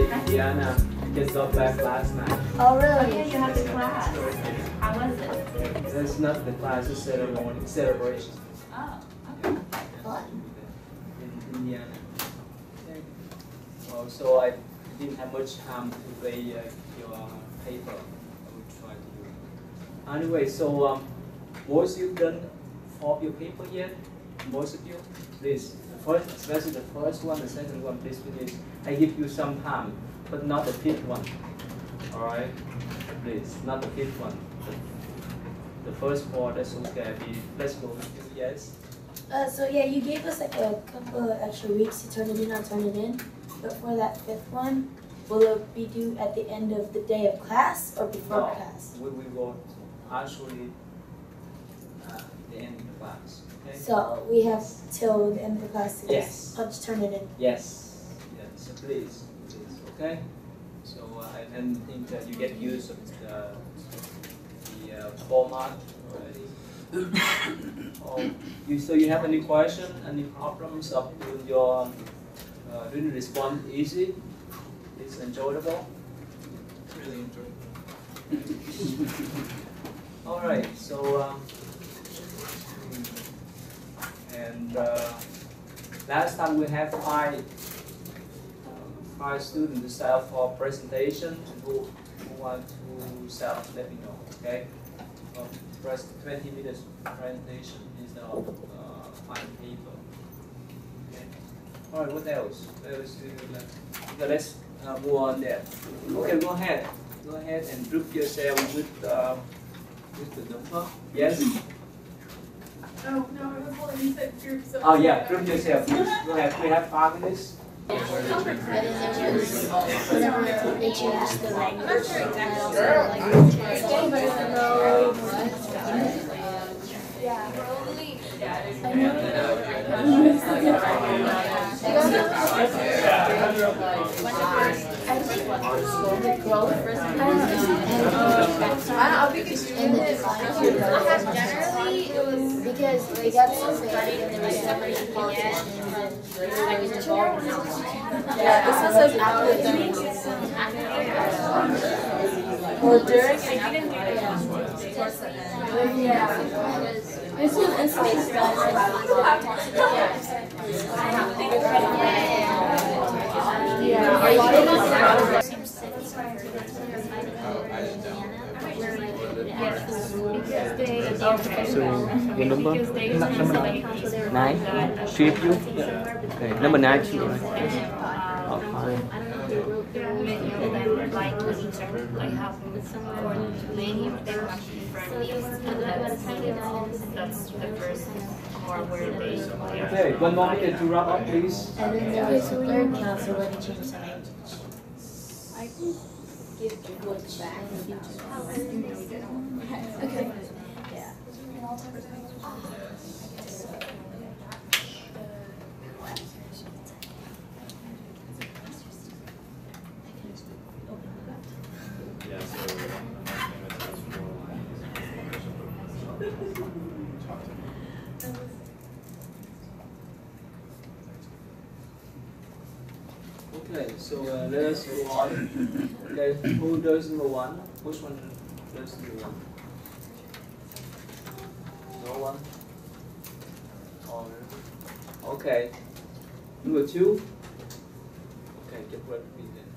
Mahayana just got back last night. Oh, really? Okay, you have the class. How was it? That's not the class, it's ceremony, celebration Oh, okay. Fun. in Indiana. Okay. So I didn't have much time to play your paper. I will try to do it. Anyway, so most you've done for your paper yet? Most of you? Please. First, especially the first one, the second one, please finish. I give you some time, but not the fifth one. Alright? Please, not the fifth one. The first four, that's okay. Let's go with you, yes? So yeah, you gave us like a couple of extra weeks to turn it in or turn it in. But for that fifth one, will it be due at the end of the day of class or before No, class? we will actually the end of the class. Okay? So we have till the end of the class to Yes. just punch turn it in. Yes. Yes. So please. Okay. So I think that you get used of the format already. So you have any question, any problems of doing your doing response easy? It's enjoyable. Really enjoyable. All right. So last time we have five students to sign up for presentation. Who want to sign up? Let me know. Okay. First 20 minutes presentation is the fine paper. Okay. All right. What else? What else do you like? Okay, let's move on there. Okay. Go ahead. Go ahead and group yourself with the number. Yes. Oh, no, I was holding you said group, so... Oh yeah, group yourself. Please. Go ahead. We have 5 minutes. Whenever they change the language, because they got so big and there was so many politicians and I was involved in it. Yeah, this was like after the or during, I didn't do it towards the end. Yeah. This was in space. Yeah, a lot of So your number? Number 9. 3 of you? Okay, number 9 too, right? Oh, fine. Many of them like each other. I have many of them actually friendly. That's the first part where they Okay, 1 more minute to wrap up, please. And then there was learn council when you change the language. I can give wood back. Okay. Yeah. Okay, so let us go on. Okay, who does number 1? Which one does number 1? No one? Okay. Number 2? Okay, get ready then.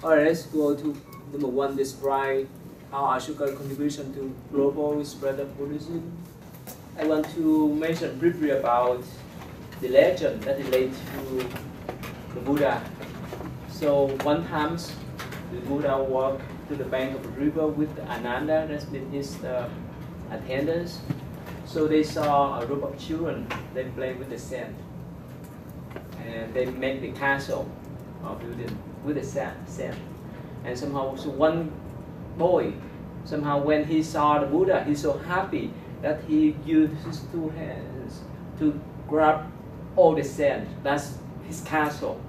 Alright, let's go to number 1. Describe how Ashoka's contribution to global spread of Buddhism. I want to mention briefly about the legend that relates to the Buddha. So one time, the Buddha walked to the bank of a river with Ananda, that's been his attendants. So they saw a group of children, they play with the sand. And they make the castle building with the sand. And somehow, so one boy, somehow when he saw the Buddha, he's so happy that he used his 2 hands to grab all the sand. That's his castle.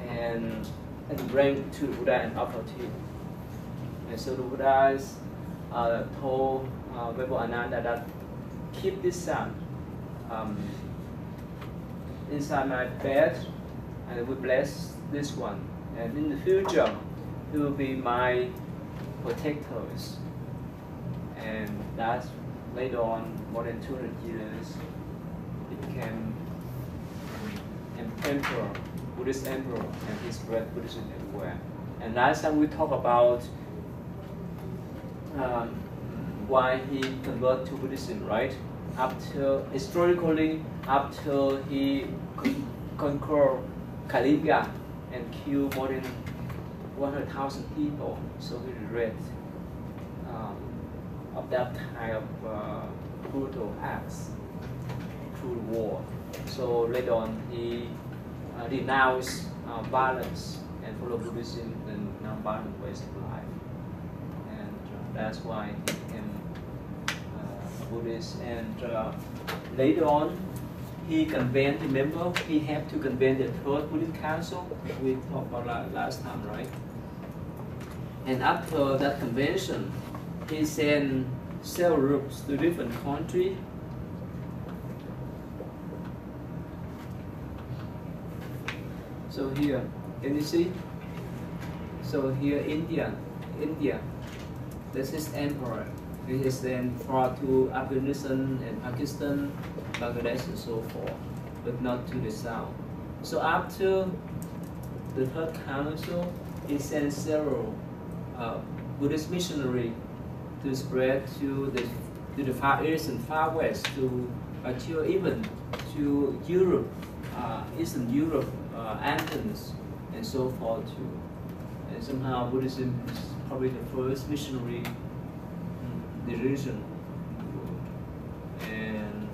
And bring to Buddha and offer to him. And so the Buddha told Ananda that keep this sand inside my bed, and we bless this one. And in the future, he will be my protectors. And that's later on, more than 200 years, he became an emperor, Buddhist emperor, and he spread Buddhism everywhere. And last time we talked about why he converted to Buddhism, right? Historically, after he conquered Kalinga and killed more than 100,000 people, so he regret of that kind of brutal acts through the war. So later on, he renounced violence and followed Buddhism and non-violent ways of life, and that's why he became Buddhist. And later on, he convened. Remember, he had to convene the third Buddhist Council we talked about last time, right? And after that convention, he sent several groups to different countries. So here, can you see? So here, India, this is emperor. He is then brought to Afghanistan and Pakistan, Bangladesh, and so forth, but not to the south. So after the third council, he sent several Buddhist missionaries to spread to the Far East and Far West, to even to Europe, Eastern Europe, Athens, and so forth too. And somehow Buddhism is probably the first missionary religion. And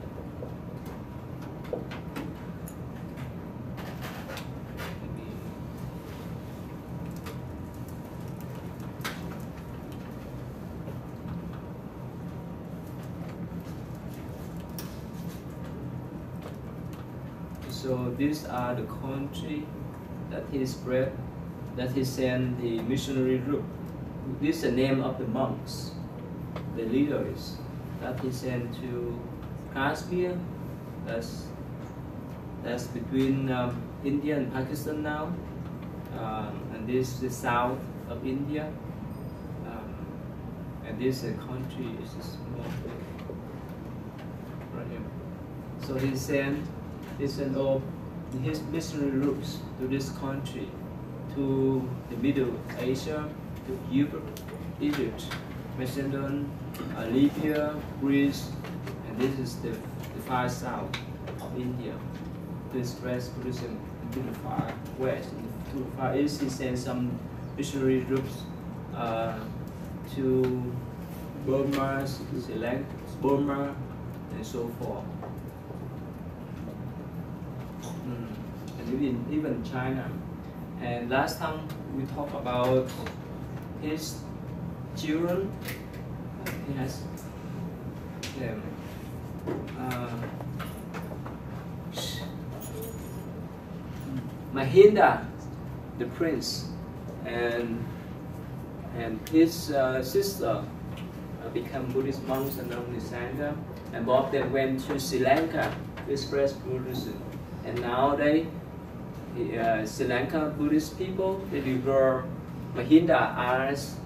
so these are the country that he spread, that he sent the missionary group. This is the name of the monks, the leaders that he sent to Kashmir. That's between India and Pakistan now, and this is the south of India, and this country is small, right here. So he sent all his missionary groups to this country, to the Middle Asia, to Europe, Egypt, Macedon, Libya, Greece, and this is the far south of India. To spread Buddhism into the far west. To the far east, he sent some missionary groups to Burma, Sri Lanka, Burma, and so forth. And even China. And last time we talked about his children. He has Mahayana, the prince, and his sister become Buddhist monks and known as Sangha, and both of them went to Sri Lanka to spread Buddhism. And now Sri Lanka Buddhist people, they regard Mahayana as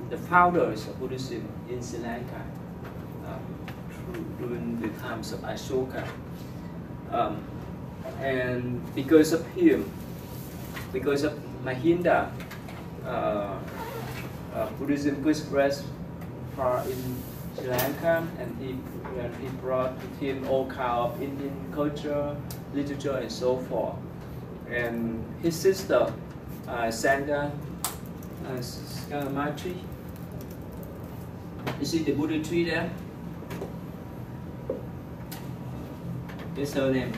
the founders of Buddhism in Sri Lanka during the times of Ashoka. And because of him, because of Mahayana, Buddhism could spread far in Sri Lanka, and he brought with him all kind of Indian culture, literature, and so forth. And his sister, Sangha Matri, you see the Buddha tree there? That's her name,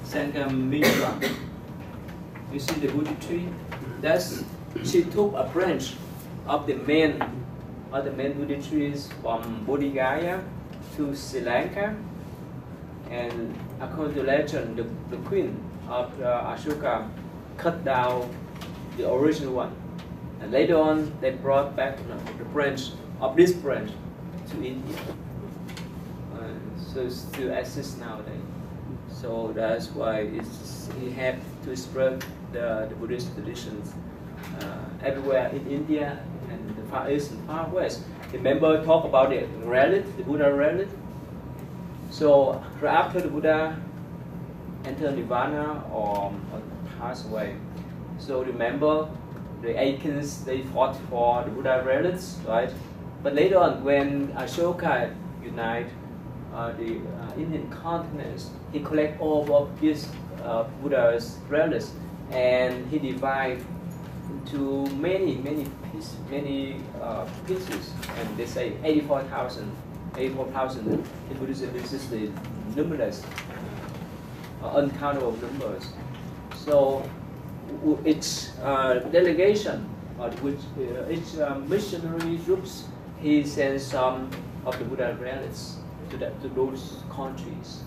Sangha Mitra. You see the Buddha tree? She took a branch of the main Buddha trees from Bodh Gaya to Sri Lanka, and according to legend, the queen of Ashoka cut down the original one, and later on they brought back the branch of this branch to India. So it still exists nowadays. So that's why he had to spread the Buddhist traditions everywhere in India and the Far East and Far West. Remember, talk about the relic, the Buddha relic. So right after the Buddha entered Nirvana or passed away, so remember the Aikins, they fought for the Buddha relics, right? But later on, when Ashoka united the Indian continents, he collected all of these Buddha's relics, and he divided into many pieces, and they say 84,000 in Buddhism existed numerous, uncountable numbers. So each delegation, each missionary groups, he sends some of the Buddha relics to those countries.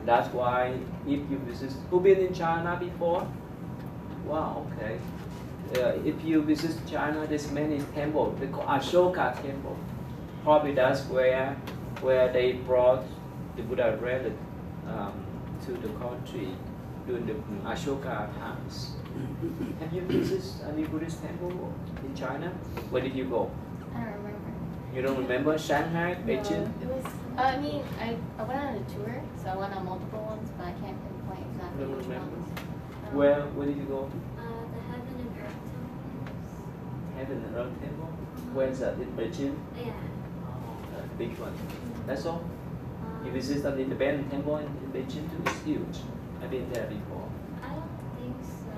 That's why if you visit, who been in China before? Wow, okay. If you visit China, there's many temples. They call Ashoka temple. Probably that's where they brought the Buddha relic to the country during the Ashoka times. Have you visited any Buddhist temple in China? Where did you go? I don't remember. You don't remember? Shanghai, Beijing? It was. I mean, I went on a tour, so I went on multiple ones, but I can't pinpoint exactly Don't which remember? ones. Where did you go? The Heaven and Earth temples. Heaven and Earth temple? Where's that? In Beijing? Yeah. Oh, the big one. That's all? You visit the independent temple in Beijing too? It's huge. I've been there before. I don't think so.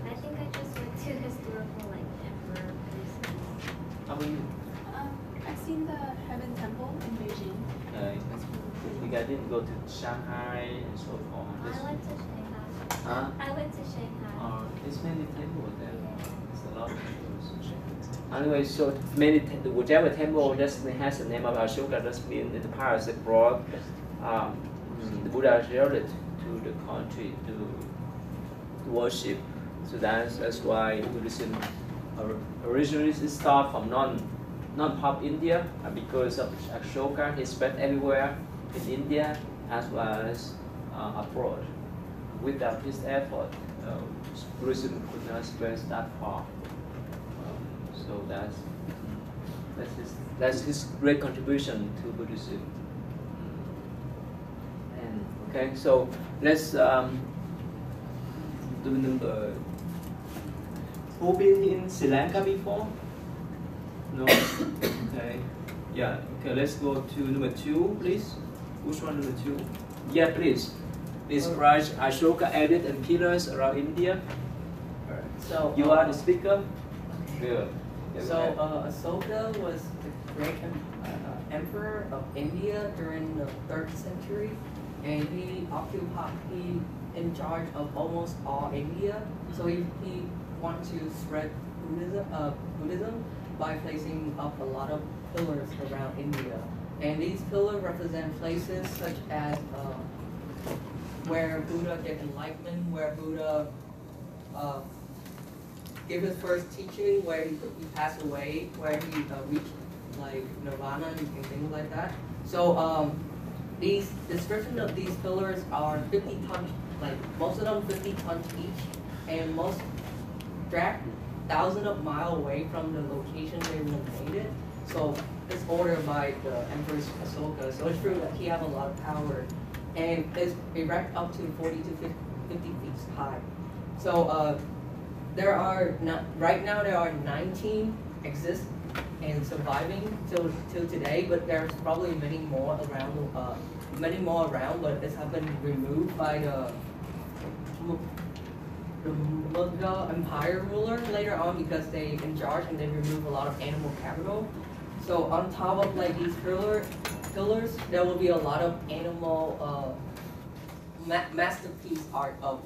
I think I just went to historical, like, emperor places. How about you? I've seen the Heaven Temple in Beijing. You guys didn't go to Shanghai and so forth? I went to Shanghai. Huh? I went to Shanghai. There's many temples there. Yeah. There's a lot of temples in Shanghai. Anyway, so whichever temple just has the name of Ashoka, does mean in the past they brought the Buddha's relic to the country to worship. So that's why Buddhism originally started from non-pop India, because of Ashoka. He spread everywhere in India as well as abroad. Without his effort, Buddhism could not spread that far. So that's his great contribution to Buddhism. And okay, so let's do number. Who been in Sri Lanka before? No. Okay. Yeah. Okay. Let's go to number 2, please. Which one, number 2? Yeah, please. Describe Ashoka edit and pillars around India. Alright. So You are the speaker. Good. So Ashoka was the great emperor of India during the 3rd century, and he in charge of almost all India. So he wanted to spread Buddhism by placing up a lot of pillars around India, and these pillars represent places such as where Buddha get enlightenment, where Buddha gave his first teaching, where he passed away, where he reached like nirvana and things like that. So these description of these pillars are 50 tons, like most of them 50 tons each, and most dragged thousands of miles away from the location they were located. So it's ordered by the Emperor Ashoka. So it's true that he has a lot of power, and it's erect up to 40 to 50 feet high. So there are right now there are 19 exist and surviving till today, but there's probably many more around, but it's have been removed by the Mughal Empire ruler later on, because they in charge and they remove a lot of animal capital. So on top of like these pillars, there will be a lot of animal masterpiece art of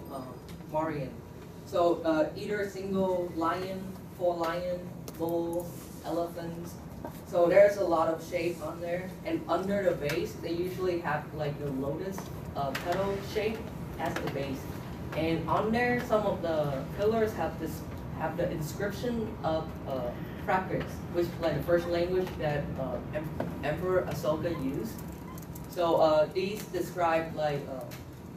Marian. So either a single lion, 4 lion, bull, elephants. So there's a lot of shape on there, and under the base they usually have like the lotus petal shape as the base. And on there, some of the pillars have the inscription of Prakrit, which is like the first language that Emperor Ashoka used. So these describe like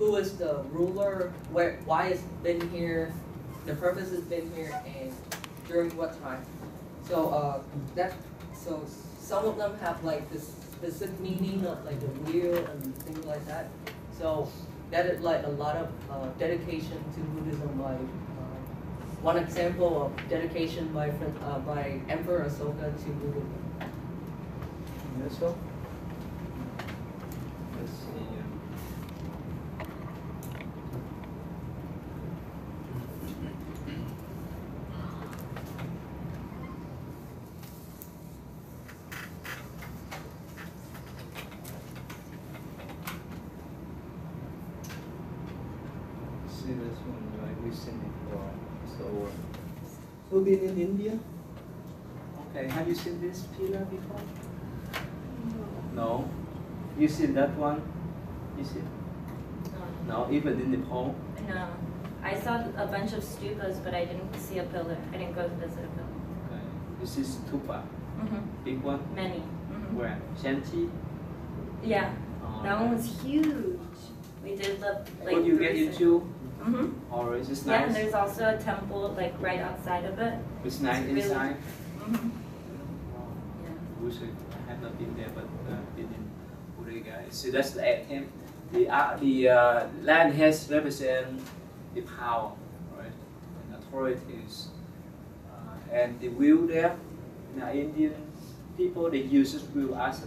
who is the ruler, why it's been here, the purpose has been here, and during what time. So so some of them have like this specific meaning of like the wheel and things like that. So that is like a lot of dedication to Buddhism. Like one example of dedication by Emperor Asoka to Buddhism. Let's see. See this one, right? We've seen it before. So, who been in India? Okay, have you seen this pillar before? No. You seen that one? You see? No, even in Nepal. No. I saw a bunch of stupas, but I didn't see a pillar. I didn't go to visit a pillar. Okay. This is stupa, big one. Many. Where? Shanti. Yeah. Oh, That one was huge. We did the like. What do you get into? Or is this Yeah, nice? and there's also a temple like right outside of it. It's nice really- inside. Yeah. Wish I have not been there, but been in Buddha guys. So that's the attempt. The land has represent the power, right, and authorities, and the wheel there. Indian people they use this wheel as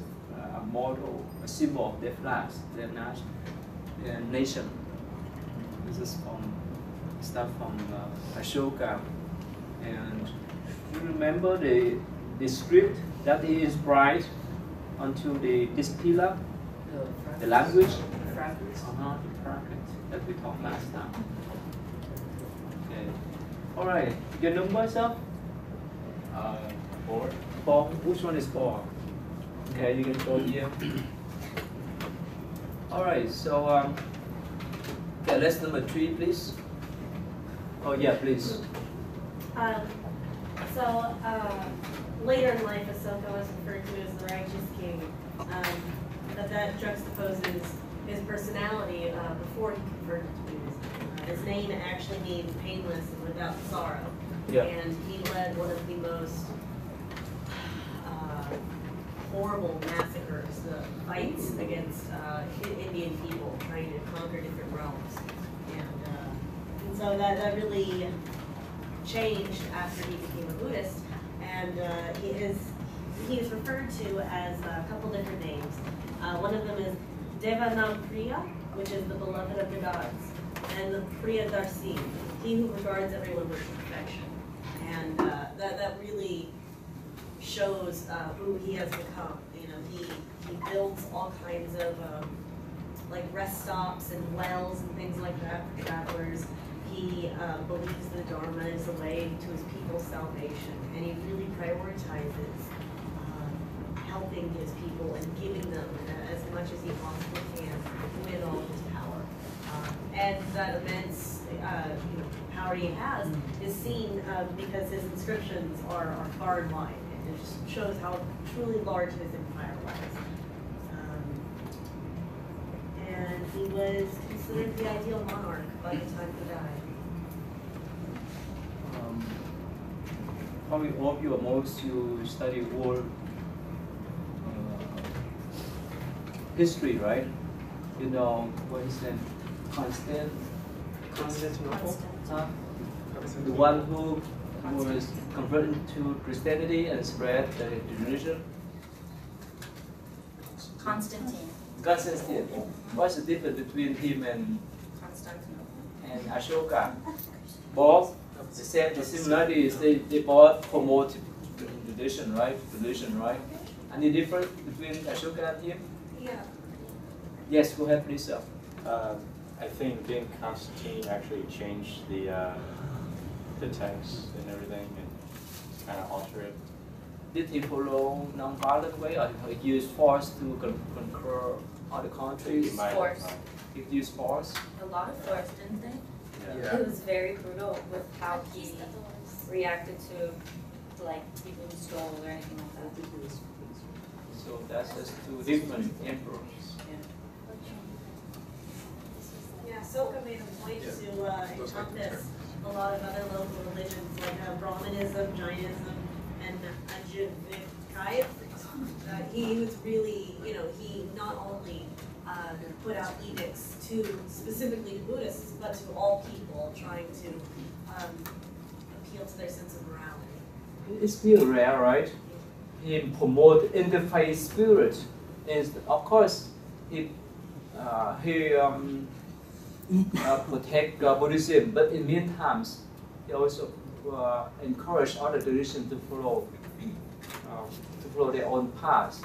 a model, a symbol of their flag, their nation. This is stuff from Ashoka, and you remember the script that is bright onto this pillar, the language, the practice that we talked last time. Okay, all right. Your numbers up? 4. 4. Which one is 4? Okay, you can go here. All right. So yeah, let's number 3, please. Oh yeah, please. Later in life, Asoka was referred to as the righteous king. That juxtaposes his personality before he converted to Buddhism. His name actually means painless and without sorrow. Yeah. And he led one of the most horrible massacres, fights against Indian people trying to conquer different realms. And so that really changed after he became a Buddhist. And he is referred to as a couple different names. One of them is Devanampriya, which is the beloved of the gods, and Priya Darsi, he who regards everyone with perfection. And that really shows who he has become. You know, he builds all kinds of like rest stops and wells and things like that for travelers. He believes the Dharma is the way to his people's salvation, and he really prioritizes helping his people and giving them as much as he possibly can with all of his power. And that immense power he has is seen because his inscriptions are far and wide. It just shows how truly large his empire was. And he was considered the ideal monarch by the time he died. Probably all of you, or most you study world history, right? You know, what is that? Constantinople? The one who was converted to Christianity and spread the religion? Constantine. Constantine. What's the difference between him and Ashoka? Both the similarity is they both promote religion, right? Any difference between Ashoka and him? Yeah. Yes, go ahead, please. I think being Constantine actually changed the text and everything and kind of alter it. Did he follow non-violent way, or he used force to conquer other countries? He might have, Force. He used force. A lot of force, didn't they? Yeah. It was very brutal with how he reacted to like people who stole or anything like that. So that's just two different emperors. Yeah, Ahsoka made a point to encompass a lot of other local religions like Brahmanism, Jainism, and Ajivika. He was really, he not only put out edicts specifically to Buddhists, but to all people, trying to appeal to their sense of morality. It's still rare, right? He promote interfaith spirit, and of course, he protect Buddhism, but in meantime, he also encourage other traditions to follow their own path.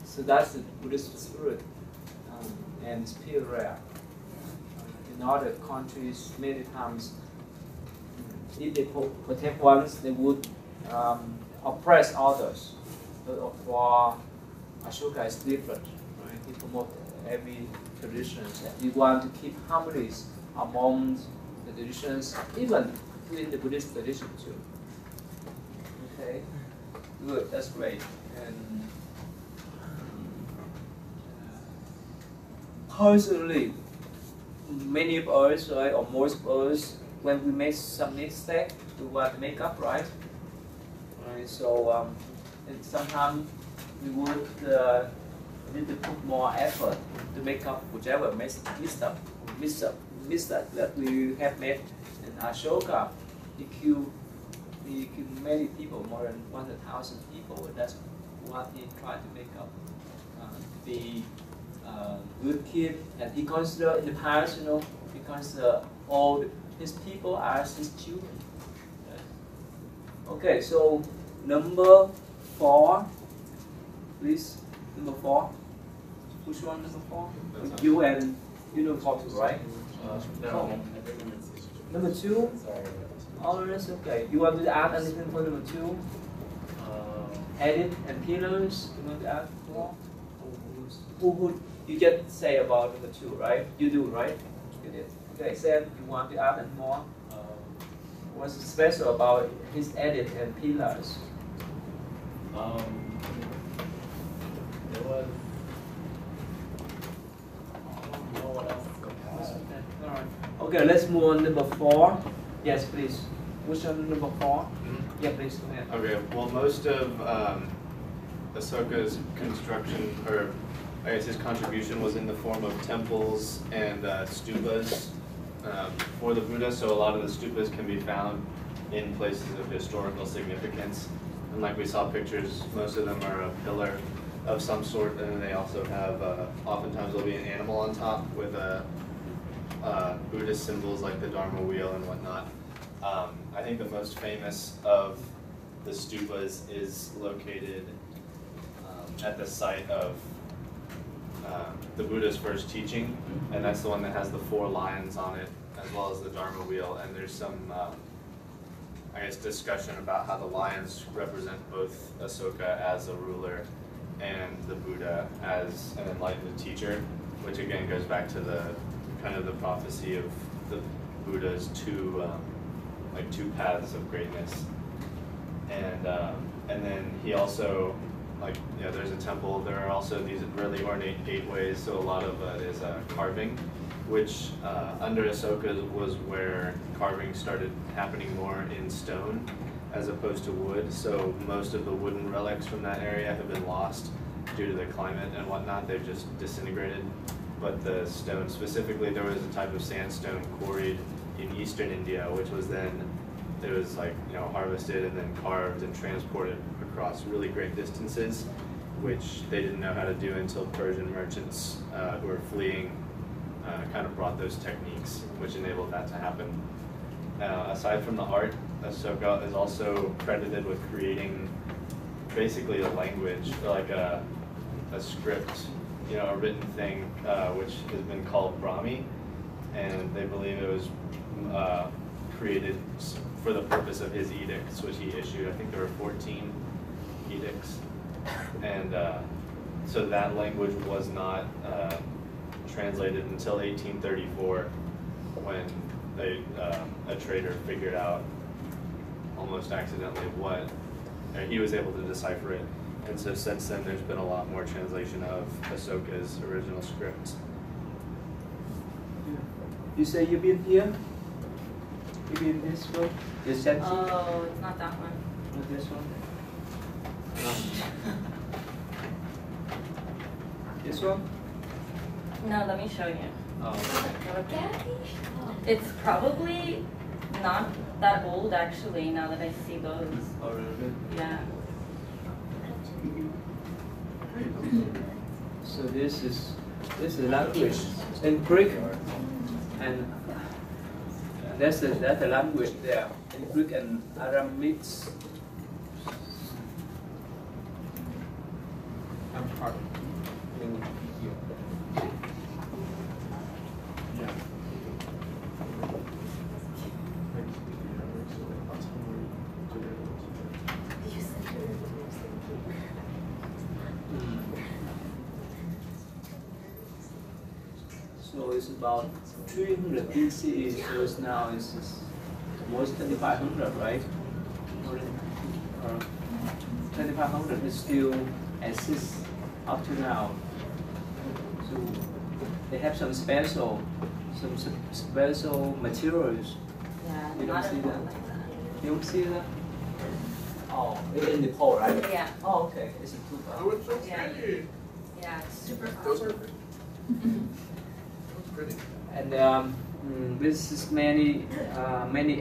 So that's the Buddhist spirit, and it's still rare. In other countries, many times, if they protect ones, they would oppress others. But for Ashoka, it's different. Right? He promotes every tradition, and he wants to keep harmonies among the traditions, even within the Buddhist tradition too. Okay, good. That's great. And personally, many of us, right, or most of us, when we make some mistake, we want to make up, right? Right. So and sometimes we would need to put more effort to make up whichever misstep that we have made. And Ashoka, he killed many people, more than 100,000 people. That's what he tried to make up. Be good kid, and he considered in the past, he considered all his people as his children. Okay, so number 4, please. Number 4. Which one? Number 4? You and you know 4 too, right? No. Number 2. Oh, that's okay. You want to add anything for number 2? Edit and pillars. You want to add more? Who you just say about number 2, right? You do, right? You did. Okay, Sam, you want to add any more? What's special about his edit and pillars? There was. I don't know what else is going to Alright. Okay, let's move on to number 4. Yes, please. Which one, number 4? Mm-hmm. Yeah, please, go ahead. Okay, well, most of Ahsoka's construction, or I guess his contribution, was in the form of temples and stupas for the Buddha. So a lot of the stupas can be found in places of historical significance. And like we saw pictures, most of them are a pillar of some sort, and then they also have, oftentimes there'll be an animal on top with Buddhist symbols like the Dharma wheel and whatnot. I think the most famous of the stupas is located at the site of the Buddha's first teaching, and that's the one that has the 4 lions on it, as well as the Dharma wheel. And there's some, I guess, discussion about how the lions represent both Ahsoka as a ruler and the Buddha as an enlightened teacher, which again goes back to the kind of the prophecy of the Buddha's two paths of greatness. And then he also, there's a temple. There are also these really ornate gateways, so a lot of it is carving, which under Ahsoka was where carving started happening more in stone as opposed to wood. So most of the wooden relics from that area have been lost due to the climate and whatnot. They've just disintegrated. But the stone, specifically, there was a type of sandstone quarried in eastern India, which was then, it was harvested and then carved and transported across really great distances, which they didn't know how to do until Persian merchants who were fleeing kind of brought those techniques, which enabled that to happen. Aside from the art, Ahsoka is also credited with creating basically a language, like a script, a written thing, which has been called Brahmi, and they believe it was created for the purpose of his edicts, which he issued. I think there were 14 edicts, and so that language was not translated until 1834, when a trader figured out, almost accidentally, what he was able to decipher it. And so since then, there's been a lot more translation of Ahsoka's original script. You say you've been here? You've been this room? This section? Oh, it's not that one. Not this one? This one? No, let me show you. Oh, okay. It's probably not that old actually, now that I see those. Oh, really? Yeah. So this is language in Greek, and that's the language there in Greek and Aramaic. I'm part of So it's about 300 BC, so it's now it's almost 2500, right? 2500 is still exists up to now. So they have some special materials. Yeah, You don't not see at all that? like that. You don't see that? Oh, in Nepal, right? Yeah. Oh, okay. It's too far. Yeah, yeah, it's super Those are fun. pretty. And this is many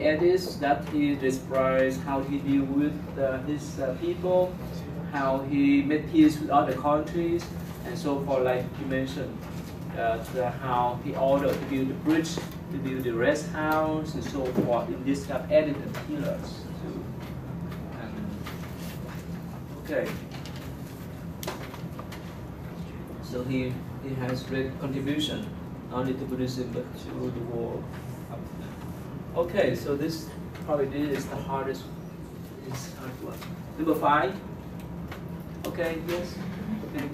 edits that he describes how he deal with his people, how he made peace with other countries, and so forth. Like you mentioned, how he ordered to build the bridge, to build the rest house, and so forth. In this kind of edited pillars. Okay. So he has great contribution not only to Buddhism but to the world. Okay, so this probably is the hardest one. Number 5. Okay, yes. Okay,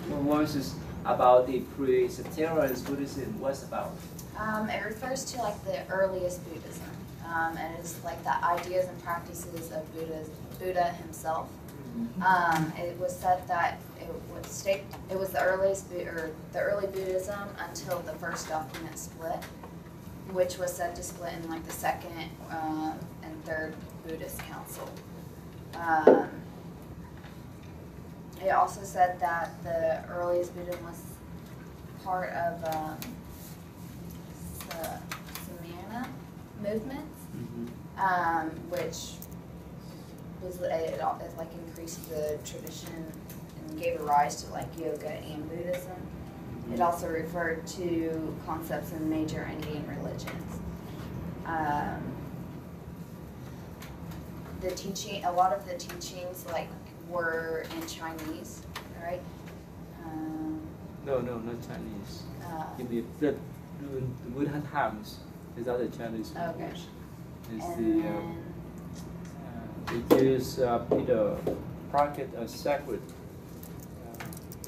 what is about the pre-Tantras Buddhism? What's about? It refers to like the earliest Buddhism, and it's like the ideas and practices of Buddha himself. It was said that it was the early Buddhism until the first document split, which was said to split in like the second and third Buddhist council. It also said that the earliest Buddhism was part of the Samana movement, which was it like increased the tradition and gave a rise to like yoga and Buddhism. It also referred to concepts in major Indian religions. A lot of the teachings like were in Chinese, right? No, not Chinese. In the Buddha times, is other Chinese language. It is either practice a sacred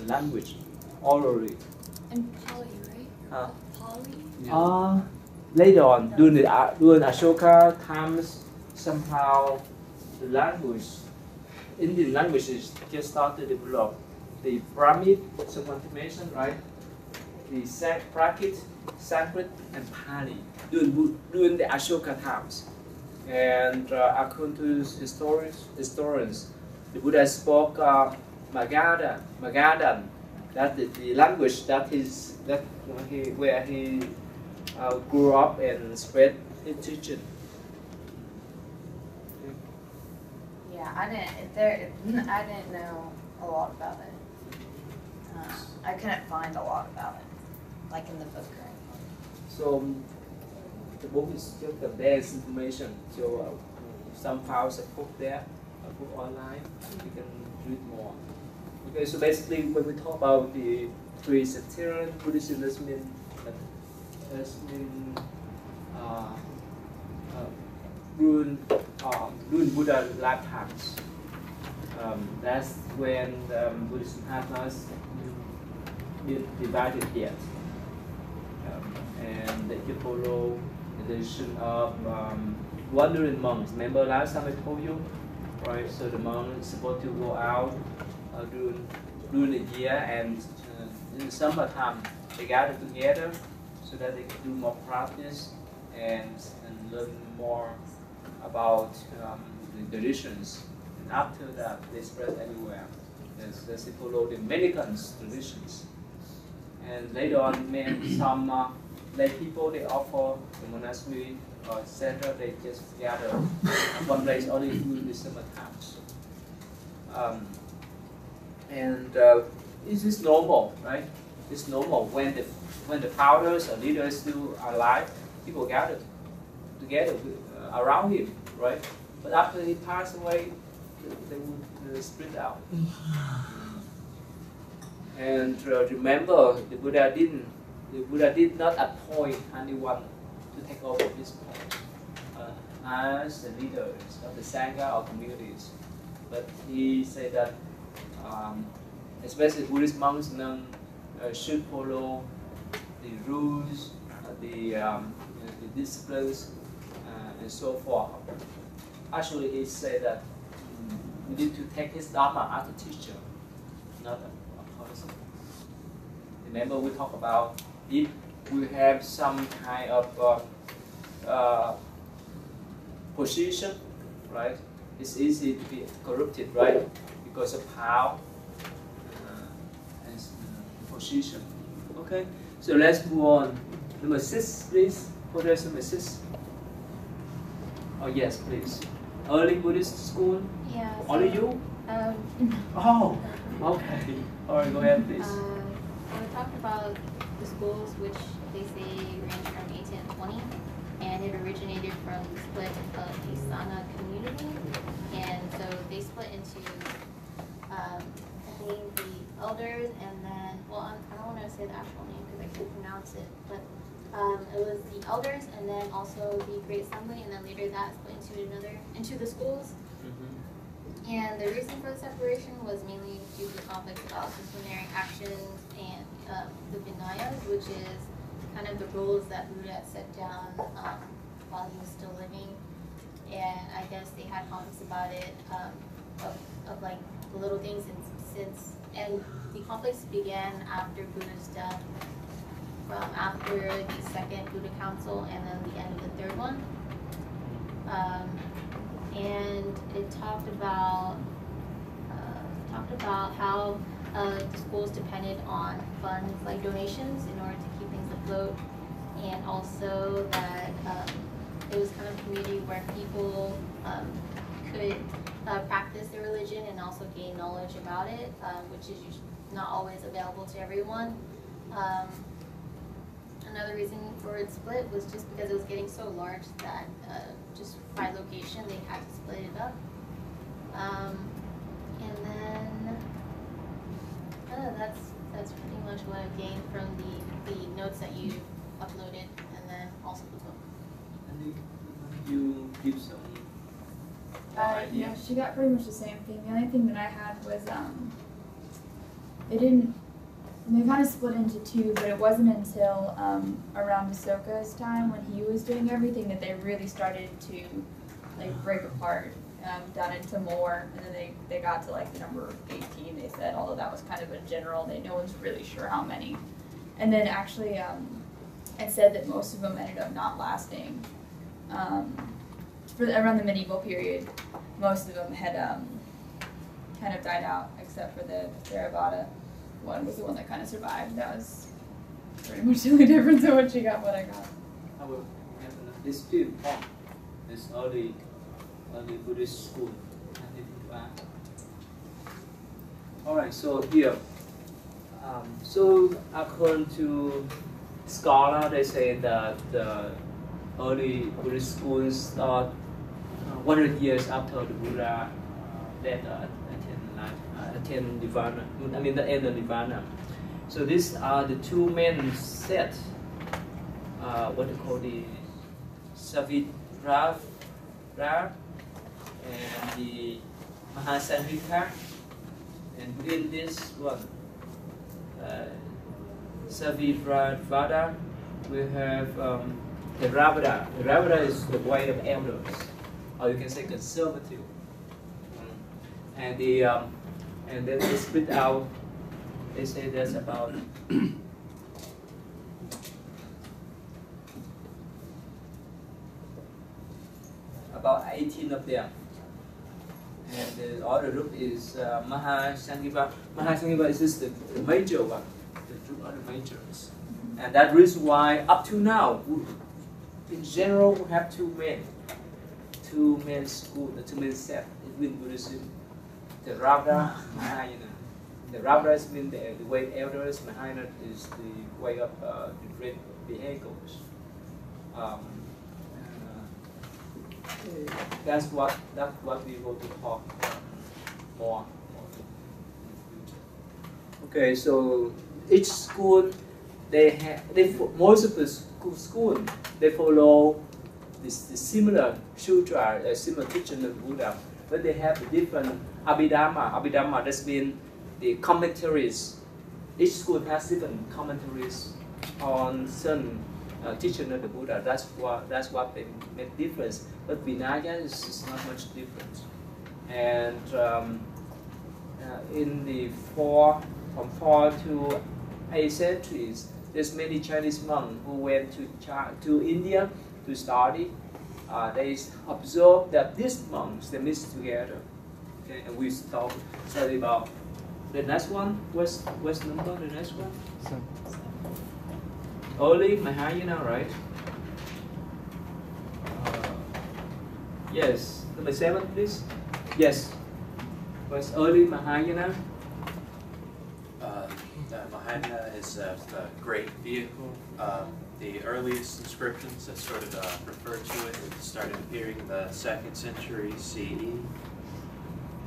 language orally. And Pali, right? Pali? Later on, during Ashoka times, somehow the language, Indian languages just started to develop. The Brahmi, someone mentioned, right? The Prakrit, Sanskrit, and Pali during the Ashoka times. And according to historians, the Buddha spoke Magadhan, that the language where he grew up and spread his teaching. Yeah, I didn't know a lot about it. I couldn't find a lot about it, like in the book or anything. So the book is just the base information. So some files are put there, put online. You can read more. Okay, so basically when we talk about the pre-Tantras Buddhism, that means during Buddha lifetimes. That's when Buddhist Tantras been divided yet. And they follow the tradition of wandering monks. Remember last time I told you, right? So the monks are supposed to go out during the year, and in the summertime they gather together. So so that they can do more practice and learn more about the traditions. And after that, they spread everywhere. They follow the American traditions. And later on, some lay people, they offer the monastery or center, they just gather one place only during the summer times. This is normal, right? It's normal when the founders or leaders still are alive, people gather together around him, right? But after he passed away, they would split out. And remember, the Buddha did not appoint anyone to take over this point as the leaders of the Sangha or communities. But he said that especially Buddhist monks should follow the rules, the disciplines, and so forth. Actually, he said that we need to take his Dharma as a teacher, not a person. Remember, we talked about if we have some kind of position, right? It's easy to be corrupted, right? Because of power and position. Okay, so let's move on. Number 6, please. Progress number 6. Oh yes, please. Early Buddhist school. Yeah. Only you? Oh, okay. All right, go ahead, please. We talked about the schools, which they say range from 18 and 20, and it originated from the split of the Sangha community, and so they split into, I think, the elders, and then, well, I don't want to say the actual name because I can't pronounce it, but it was the elders, and then also the Great Assembly, and then later that split into the schools. And the reason for the separation was mainly due to conflicts about disciplinary actions and the Vinayas, which is kind of the rules that Buddha set down while he was still living. And I guess they had conflicts about it, of like the little things, and the conflicts began after Buddha's death, from after the second Buddha Council and then the end of the third one. And it talked about how the schools depended on funds like donations in order to keep things afloat, and also that it was kind of a community where people could practice their religion and also gain knowledge about it, which is not always available to everyone. Another reason for its split was just because it was getting so large that just by location they had to split it up. And then that's pretty much what I've gained from the notes that you uploaded, and then also the book. And you give some idea? Yeah, she got pretty much the same thing. The only thing that I had was they kind of split into two, but it wasn't until around Ahsoka's time, when he was doing everything, that they really started to like break apart down into more, and then they got to like the number 18, they said, although that was kind of a general, no one's really sure how many. And then actually it said that most of them ended up not lasting. Around the medieval period, most of them had kind of died out, except for the Theravada one was the one that kind of survived. That was pretty much the only difference in what she got, what I got. I will have this two point. This early Buddhist school. Alright, so here. So according to scholar, they say that the early Buddhist schools start 100 years after the Buddha attained Nirvana. I mean the end of Nirvana. So these are the two main sets. What they call the Savitra and the Mahasanghika. And within this one, Savitravada, we have Theravada. Theravada is the way of elders, or you can say conservative. And and then they split out. They say there's about about 18 of them. And the other group is Mahayana. Mahayana is just the major one, the two other majors. And that reason why up to now, in general, we have two main schools, two main sects within Buddhism. The Rabda, Mahayana. The Rabda means the way elders, Mahayana is the way of different vehicles. That's what we will talk more in the future. Okay, so each school most of the school they follow the similar sutra, similar teaching of Buddha, but they have a different Abhidhamma. Abhidhamma that means the commentaries. Each school has different commentaries on certain teaching of the Buddha. That's what they make difference. But Vinaya is not much different. And in the from 4 to 8 centuries, there's many Chinese monks who went to India to study. They observed that these monks they mix together. Okay, and we study about the next one. What's number? The next one. Early Mahayana, right? Yes. Number 7, please. Yes. What's early Mahayana? Mahayana is a great vehicle. The earliest inscriptions that sort of refer to it started appearing in the 2nd century CE.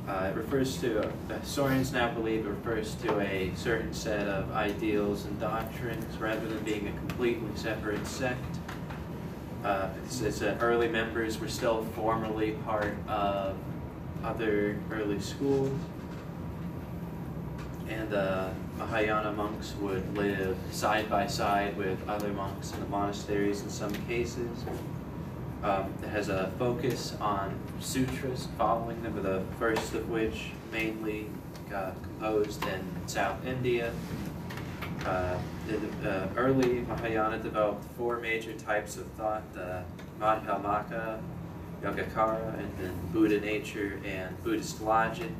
It refers to, the historians now believe it refers to a certain set of ideals and doctrines rather than being a completely separate sect. Its early members were still formally part of other early schools. And Mahayana monks would live side by side with other monks in the monasteries in some cases. It has a focus on sutras, following them, the first of which mainly composed in South India. The early Mahayana developed 4 major types of thought: the Madhyamaka, Yogacara, and then Buddha nature and Buddhist logic,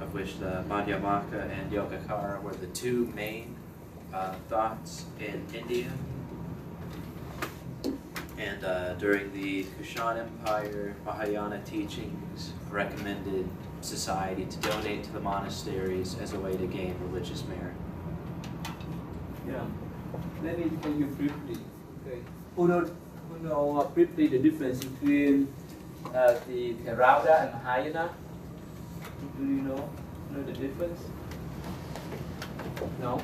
of which the Madhyamaka and Yogacara were the 2 main thoughts in India. And during the Kushan Empire, Mahayana teachings recommended society to donate to the monasteries as a way to gain religious merit. Yeah. Let me tell you briefly. Okay. Who know briefly the difference between the Theravada and Mahayana? Do you know the difference? No?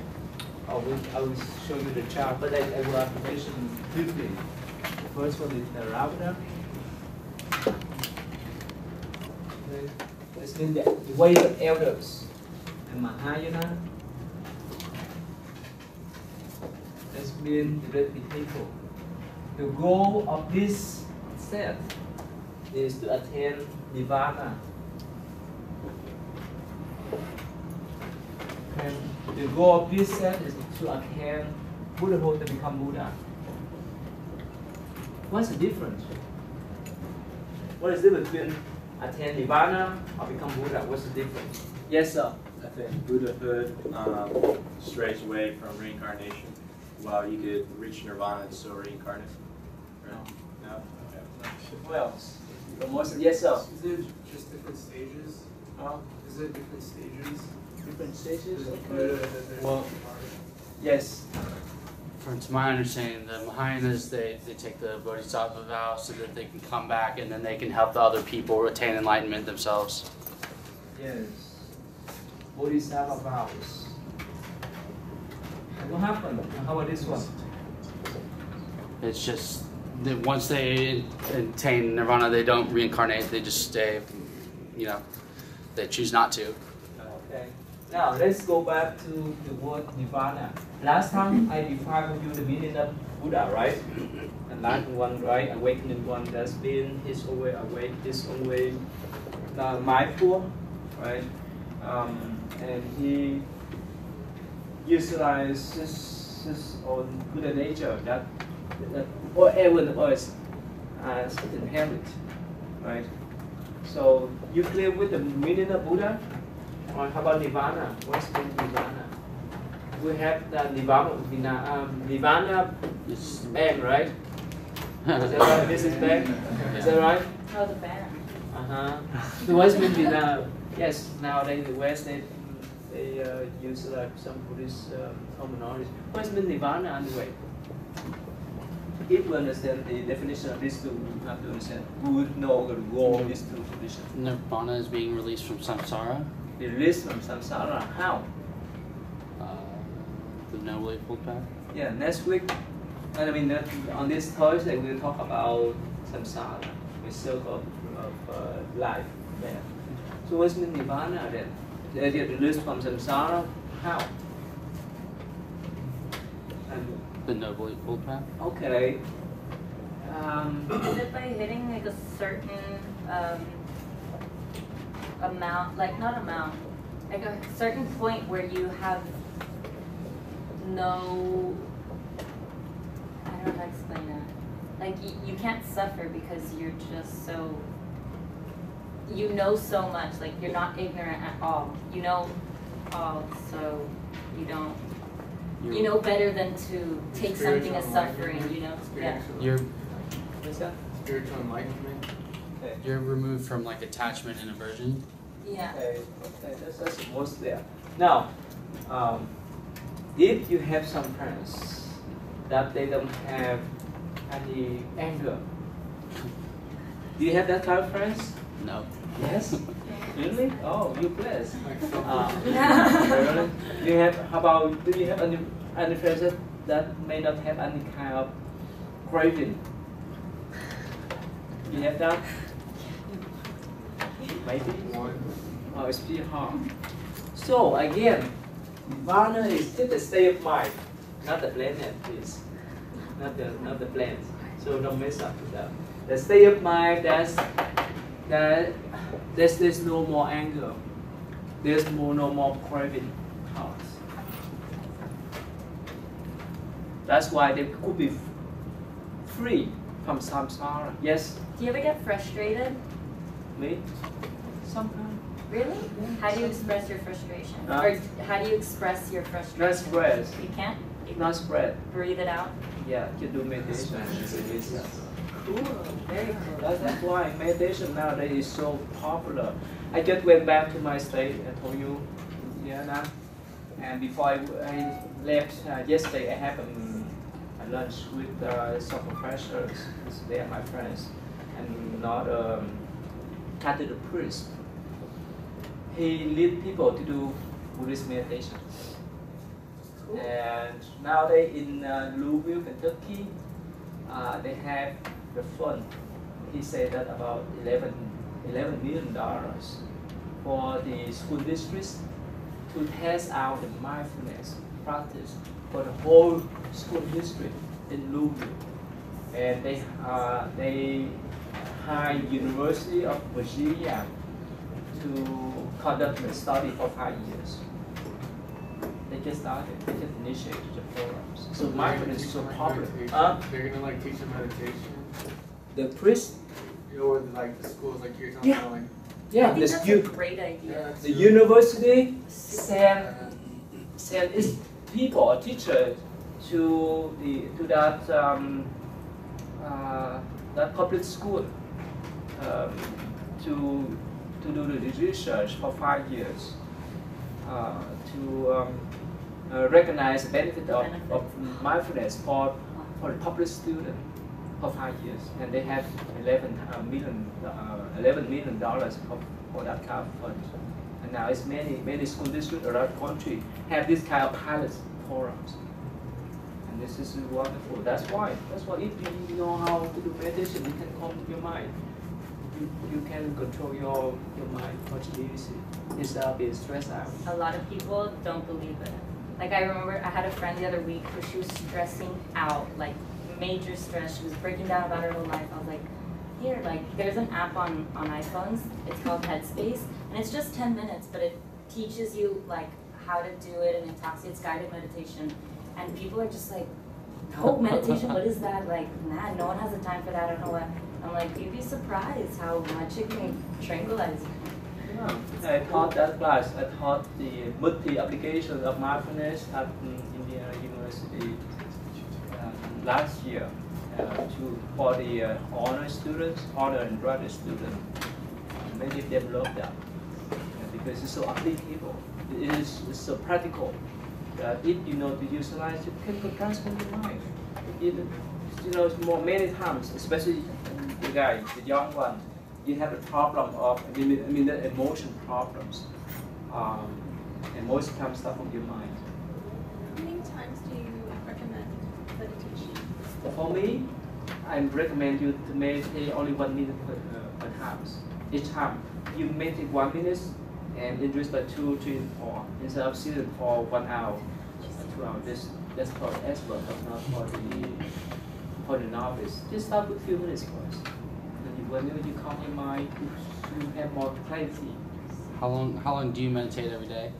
I will show you the chart, but I will mention briefly. The first one is Theravada. Okay. This means the way of elders. And Mahayana, this means the great people. The goal of this set is to attain Nirvana. And the goal of this set is to attain Buddhahood, to become Buddha. What's the difference? What is the difference between attain Nirvana or become Buddha? What's the difference? Yes, sir. I think Buddhahood strays away from reincarnation, while you could reach Nirvana and still reincarnate. Right? No? Okay. What else? Yes, sir. Is it just different stages? Is it different stages? Different stages? Okay. Well, yes. From to my understanding, the Mahayanas, they take the Bodhisattva vow so that they can come back and then they can help the other people attain enlightenment themselves. Yes. Bodhisattva vows. And what happened? How about this one? It's just that once they attain Nirvana, they don't reincarnate, they just stay, they choose not to. Okay. Now let's go back to the word Nirvana. Last time I defined for you the meaning of Buddha, right? Enlightened one, right? Awakening one, that's been his own way awake, his own way mindful, right? And he utilizes his own Buddha nature that all everyone of us has inherent. right? So you clear with the meaning of Buddha? Or how about Nirvana? What's the Nirvana? We have the Nirvana band, right? Is that right? This is band. Is that right? Oh, the band. So what's mean Nirvana? Yes, nowadays in the West they use like some Buddhist terminology. What's mean Nirvana anyway? If we understand the definition of these two, we have to understand we would know the role of these two traditions. Nirvana is being released from samsara. Released from samsara. How? The Noble Eightfold Path. Yeah, next week, I mean, on this Thursday, we'll talk about samsara, the circle of life there. So what's mean Nirvana then? The idea released from samsara, how? And The Noble Eightfold Path. okay. Is it by hitting like a certain amount, like not amount, like a certain point where you have no, I don't know how to explain it. Like you can't suffer because you're just so, you know so much, like you're not ignorant at all. You know all, so you don't, you know better than to take something as suffering, you know? Yeah. You're, What's that? Spiritual enlightenment. Okay. you're removed from like attachment and aversion. Yeah. Okay, that's most there. Now, if you have some friends that they don't have any anger, do you have that kind of friends? No. Yes. Really? Oh, you're blessed. Really? Do you have? How about? Do you have any friends that may not have any kind of craving? You have that? Maybe. Oh, it's pretty hard. So again, Nirvana is just a state of mind, not the planet, please. Not the planet. So don't mess up with that. The state of mind there's no more anger. There's no more craving thoughts. That's why they could be free from samsara. Yes? Do you ever get frustrated? Me? Sometimes. Really? How do you express your frustration? Huh? Or how do you express your frustration? Not spread. You can't? Not spread. Breathe it out? Yeah, you do meditation. Cool. Very cool. That's why meditation nowadays is so popular. I just went back to my state, I told you, Indiana. And before I left yesterday, I had a lunch with some professors. They are my friends. And not Catholic priest. He lead people to do Buddhist meditation. Cool. And nowadays in Louisville, Kentucky, they have the fund. He said that about $11 million for the school districts to test out the mindfulness practice for the whole school district in Louisville. And they hire University of Virginia to conduct the study for 5 years. They just started, they just initiated the programs. So mindfulness is so popular. They're gonna like teach them meditation. The priest? Or like the schools, like you're talking about, like. Yeah, I think that's a great idea. The university send its people, a teacher, to that public school to do the research for 5 years, to recognize the benefit of mindfulness for the public student for 5 years, and they have $11 million for that kind of fund. And now it's many school districts around the country have this kind of pilot programs. And this is wonderful. That's why if you know how to do meditation, you can calm your mind. You can control your mind much easier instead of being stressed out. A lot of people don't believe it. Like I remember I had a friend the other week who she was stressing out, like major stress. She was breaking down about her whole life. I was like, here, like there's an app on iPhones. It's called Headspace, and it's just 10 minutes, but it teaches you like how to do it, and it talks. It's guided meditation, and people are just like oh, meditation, what is that? Like, nah, no one has the time for that. I don't know what. I'm like, you'd be surprised how much it can tranquilize you. Yeah, I taught that class. I taught the multi-application of mindfulness at Indiana University last year for the honor students, honor and graduate students. Many of them love that because it's so applicable. It is so practical that if you know to utilize, you can transform your mind. Many times, especially the guy, the young one, you have a problem of, the emotion problems, and most times stuff from your mind. How many times do you recommend meditation? For me, I recommend you to meditate only 1 minute per time. Each time, you meditate 1 minute and increase by 2, 3, 4 instead of sitting for 1 hour, 2 hours. That's for the expert, but not for the novice. Just start with a few minutes first. Whenever you calm your mind, you have more clarity. How long do you meditate every day?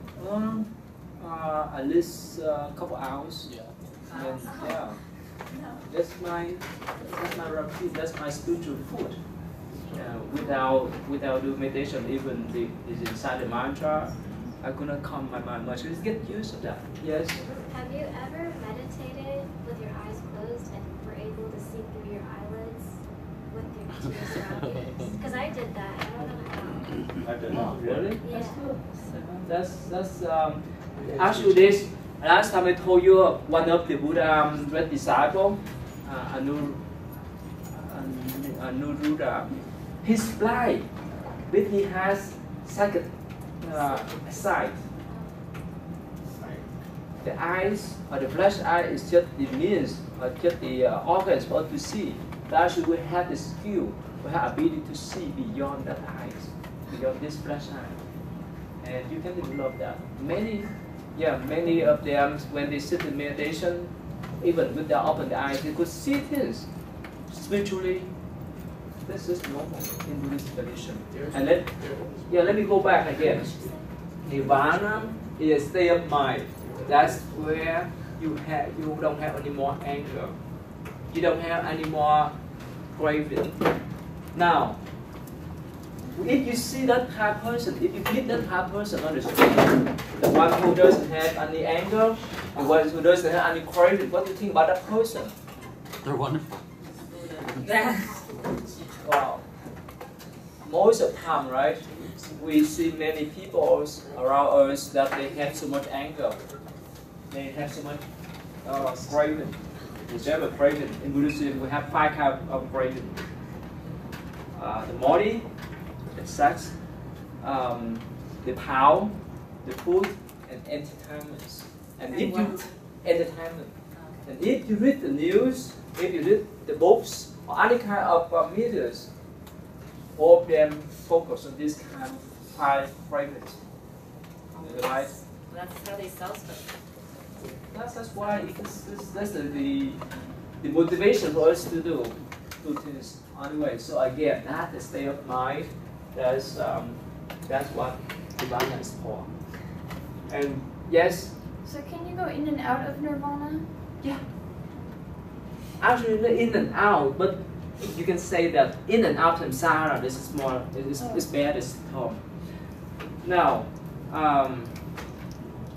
At least a couple hours. Yeah. And, yeah. That's my routine. That's my spiritual food. Without doing meditation, even is inside the mantra, I could not calm my mind much. Just get used to that. Yes. Have you ever meditated with your eyes closed and were able to see through your eyelids with your surroundings? Because I did that. I don't know how. I did not. Really? Yeah. That's actually this. Last time I told you one of the Buddha great disciple, Anuruddha, he's blind, but he has second sight. The eyes or the flesh eye is just the means or just the organs for us to see. But actually we have the skill, we have ability to see beyond that eyes, beyond this flesh eye. And you can develop that. Many of them, when they sit in meditation, even with their open eyes, they could see things spiritually. This is normal in Buddhist tradition. And let me go back again. Nirvana is a state of mind. That's where you don't have any more anger. You don't have any more craving. Now, if you see that type person, if you meet that type person on the street, the one who doesn't have any anger, the one who doesn't have any craving, what do you think about that person? They're wonderful. Wow. Most of the time, right, we see many people around us that they have so much anger. They have so much craving. Whichever craving. In Buddhism, we have 5 kinds of craving. The body, the sex, the power, the food, and entertainment. And if you entertainment, and if you read the news, if you read the books or any kind of medias, all of them focus on this kind of 5 cravings. Right? That's how they sell stuff. That's why that's the motivation for us to do things anyway. So again, that's the state of mind. That's what Nirvana is for. And yes. So can you go in and out of Nirvana? Yeah. Actually, not in and out, but you can say that in and out samsara. This is more. It's better term. Now,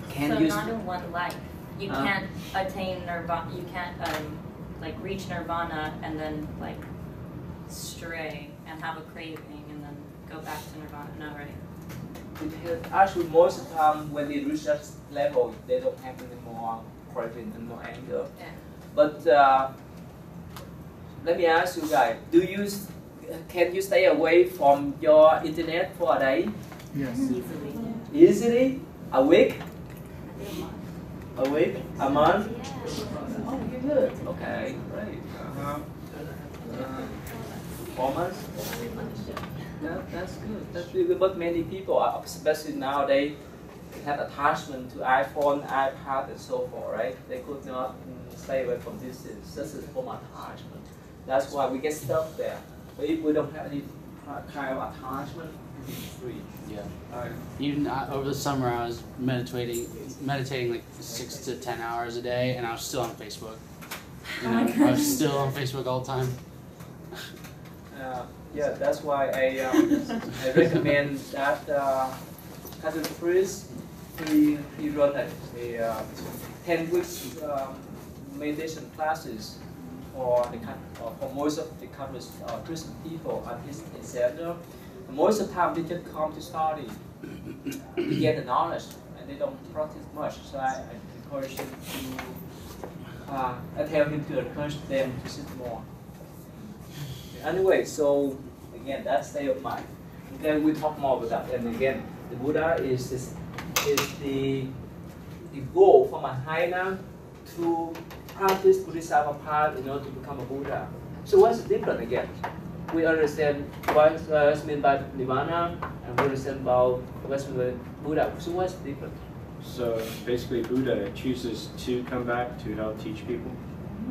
can so you? Not in one life. You can't attain nirvana. You can't like reach nirvana and then like stray and have a craving and then go back to nirvana. No, right? Because actually, most of the time when they reach that level, they don't have any more craving and more anger. Yeah. But let me ask you guys: can you stay away from your internet for a day? Yes. Easily. Easily? A week? A week? A month? Oh, you're good. Okay, great. 4 months? That's good. That's really good. But many people, especially nowadays, have attachment to iPhone, iPad, and so forth, right? They could not stay away from this. This is from attachment. That's why we get stuck there. But if we don't have any kind of attachment, it's free. Yeah. Even over the summer, I was meditating like 6 to 10 hours a day, and I was still on Facebook. You know, I was still on Facebook all the time. Yeah, that's why I recommend that Catholic priest he run a 10 weeks meditation classes for most of the Catholic Christian people at his center. Most of the time they just come to study, to get the knowledge, and they don't practice much. So I encourage him to, I tell him to encourage them to sit more. Anyway, so again, that's state of mind. Okay, we talk more about that. And again, the Buddha is the goal for Mahayana to practice Bodhisattva path in order to become a Buddha. So what's different again? We understand what's meant by Nirvana, and we understand about what's meant by Buddha. So what's different? So basically, Buddha chooses to come back to help teach people.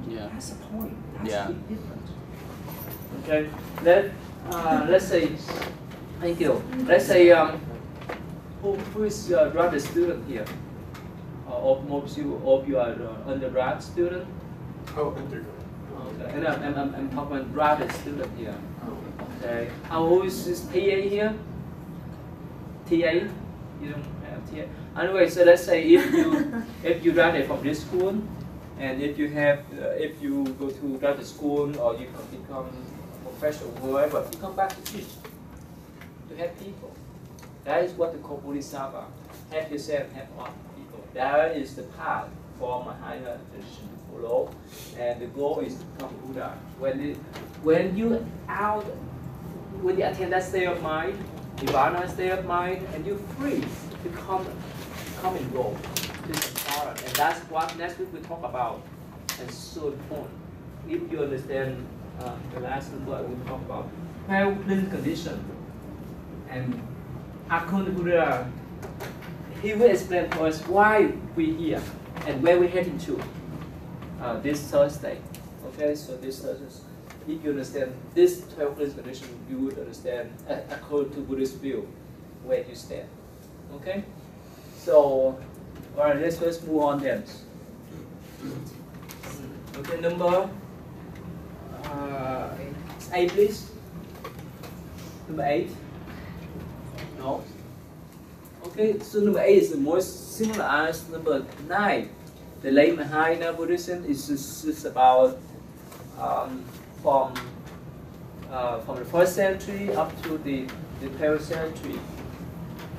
Yeah. That's the point. That's Yeah. the difference. Okay. Let's say, thank you. Let's say, who is a graduate student here? Most of you are undergrad student. Oh, undergrad. Okay. And I'm talking about graduate student here. Okay. How old is this TA here? TA? You don't have TA. Anyway, so let's say if you graduate from this school, and if you go to graduate school or you become a professional, wherever, you come back to teach, to help people. That is what we call Bodhisattva. Help yourself, help other people. That is the path for Mahayana tradition to follow, and the goal is to become Buddha. When you attain that state of mind, Nirvana state of mind, and you're free to come and go. This is important, and that's what next week we talk about. And so important. If you understand the last word we talk about 12 living condition, and Akon Buddha, he will explain to us why we're here and where we're heading to this Thursday. Okay, so this Thursday, if you understand this 12 living condition, you would understand according to Buddhist view where you stand. Okay, so all right, let's first move on then. Okay, number 8, please. Number 8. No. Okay, so number 8 is the most similar as number 9. The late Mahayana Buddhism is about from the 1st century up to the 12th century,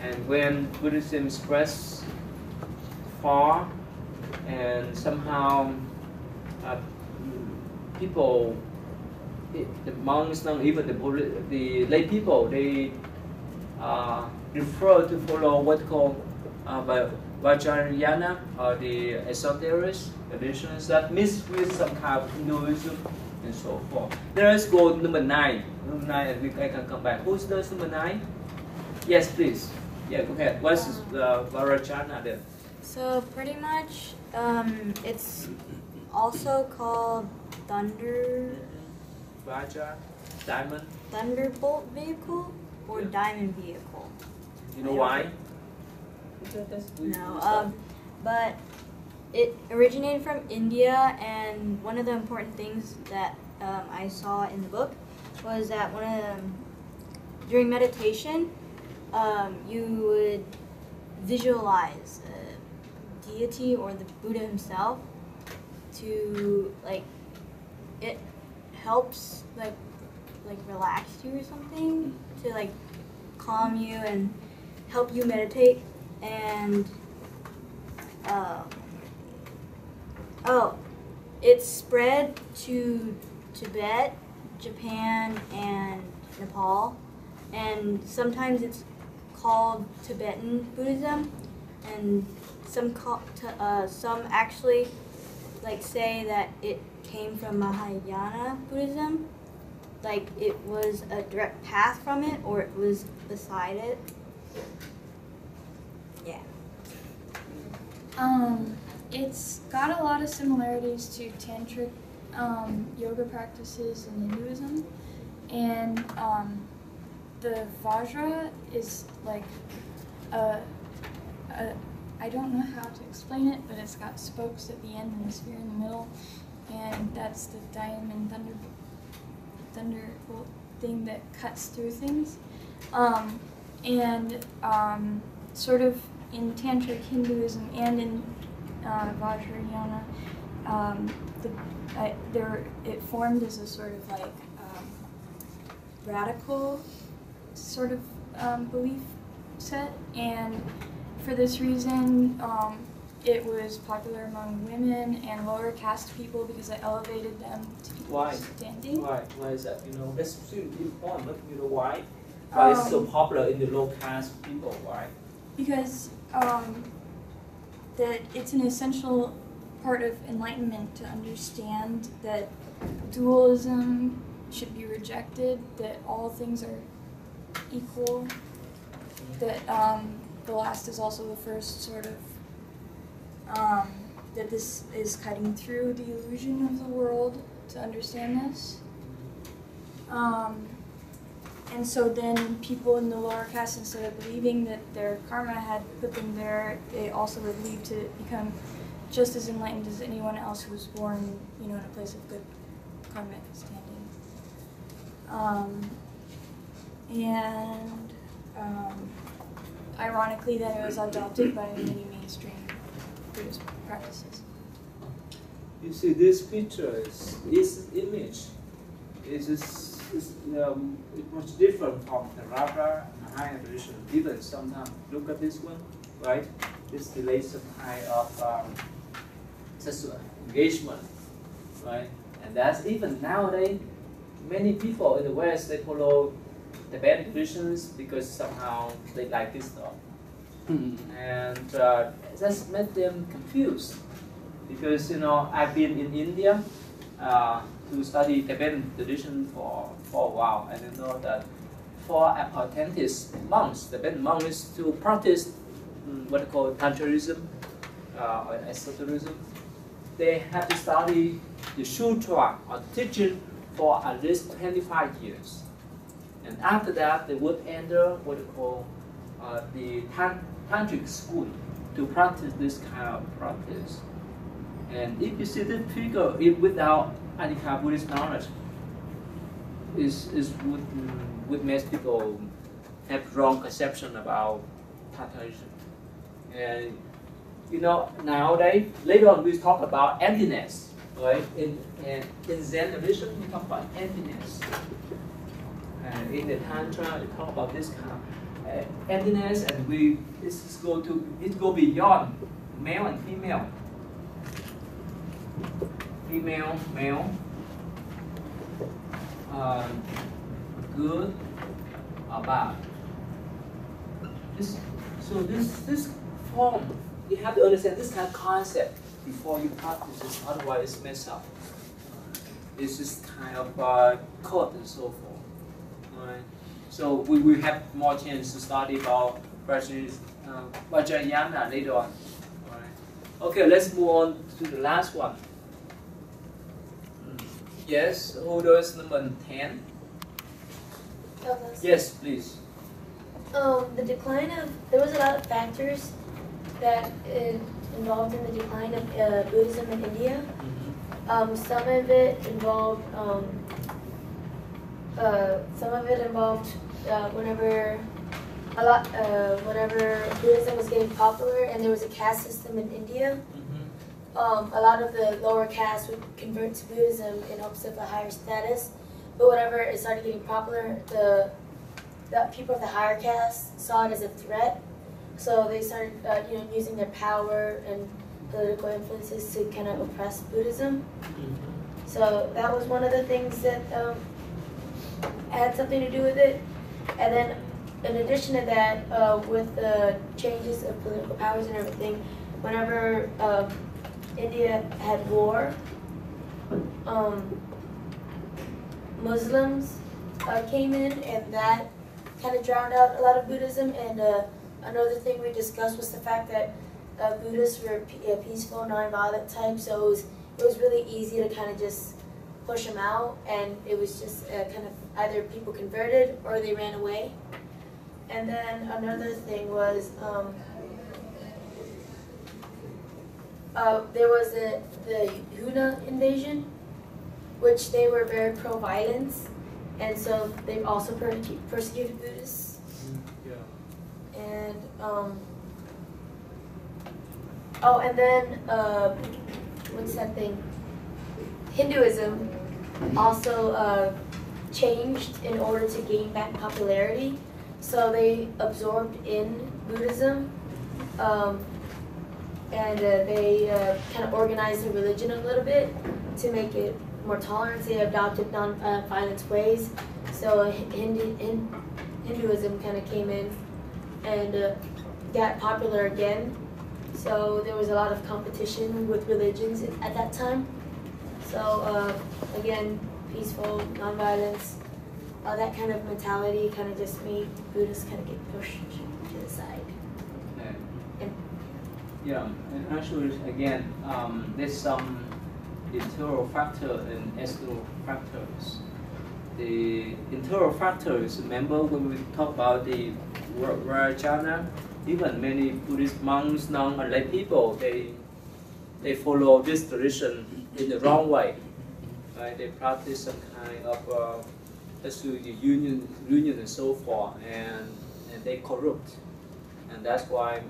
and when Buddhism spreads far, and somehow people, the monks, not even the lay people, they prefer to follow what called Vajrayana, or the esoteric traditions that mix with some kind of Hinduism and so forth. Let's go number 9. Number 9, and I can come back. Who's the number 9? Yes, please. Yeah, go ahead. What's Vajrayana then? So pretty much, it's also called Diamond? Thunderbolt vehicle or diamond vehicle. You know why? No, but it originated from India, and one of the important things that I saw in the book was that during meditation, you would visualize a deity or the Buddha himself to it helps like relax you or something, to calm you and help you meditate. And it spread to Tibet, Japan, and Nepal, and sometimes it's called Tibetan Buddhism, and some actually say that it came from Mahayana Buddhism, like it was a direct path from it, or it was beside it. Yeah. It's got a lot of similarities to tantric yoga practices in Hinduism, and the Vajra is I don't know how to explain it, but it's got spokes at the end and a sphere in the middle, and that's the diamond thunderbolt thing that cuts through things. Sort of in Tantric Hinduism and in Vajrayana, it formed as a sort of like radical sort of belief set, and for this reason it was popular among women and lower caste people because it elevated them to equal standing. Why is that? You know, that's really important, but you know why? Why it's so popular in the low caste people? Why? Because that it's an essential part of enlightenment to understand that dualism should be rejected, that all things are equal, that the last is also the first, sort of, that this is cutting through the illusion of the world to understand this. And so then people in the lower caste, instead of believing that their karma had put them there, they also were believed to become just as enlightened as anyone else who was born, you know, in a place of good karmic standing. Ironically, then it was adopted by many mainstream Buddhist practices. You see, this picture is image. It's much different from the Rapa and Mahayana tradition. Even sometimes look at this one, right? This relates some kind of sexual engagement, right? And that's even nowadays, many people in the West, they follow Tibetan traditions because somehow they like this stuff. And that's made them confused. Because, you know, I've been in India to study Tibetan tradition for a while, and I know that for authentic monks, Tibetan monks, to practice what they call Tantrism or esotericism, they have to study the sutra or teaching for at least 25 years. And after that, they would enter what they call the Tantric school to practice this kind of practice. And if you see this figure, without any kind of Buddhist knowledge, would make people have wrong conception about Tantrism. And you know, nowadays, later on we talk about emptiness, right? In Zen tradition, we talk about emptiness. And in the Tantra, we talk about this kind of emptiness, and it go beyond male and female. Female, male, good or bad. This form, you have to understand this kind of concept before you practice this, otherwise it's messed up. It's just kind of code and so forth. Right? So we will have more chance to study about Vajrayana later on. Right? Okay, let's move on to the last one. Yes, who does number 10? Yes, please. The decline of, there was a lot of factors that involved in the decline of Buddhism in India. Some of it involved whenever Buddhism was getting popular and there was a caste system in India. A lot of the lower caste would convert to Buddhism in hopes of a higher status, but whenever it started getting popular, the people of the higher caste saw it as a threat, so they started using their power and political influences to kind of oppress Buddhism. So that was one of the things that had something to do with it. And then in addition to that, with the changes of political powers and everything, whenever India had war, Muslims came in, and that kind of drowned out a lot of Buddhism. And another thing we discussed was the fact that Buddhists were peaceful, non-violent type, so it was really easy to kind of just push them out, and it was just kind of either people converted or they ran away. And then another thing was there was the Huna invasion, which they were very pro-violence, and so they've also persecuted Buddhists. Yeah. And oh, and then what's that thing? Hinduism also changed in order to gain back popularity. So they absorbed in Buddhism, and they kind of organized the religion a little bit to make it more tolerant. They adopted non-violence ways. So Hinduism kind of came in and got popular again. So there was a lot of competition with religions at that time. So again, peaceful, non-violence, that kind of mentality kind of just made Buddhists kind of get pushed to the side. Okay. And yeah, and actually, again, there's some internal factor and external factors. The internal factors, remember when we talk about the Vajrayana, even many Buddhist monks, nuns, and lay people, they follow this tradition in the wrong way. Right? They practice some kind of union and so forth, and they corrupt, and that's why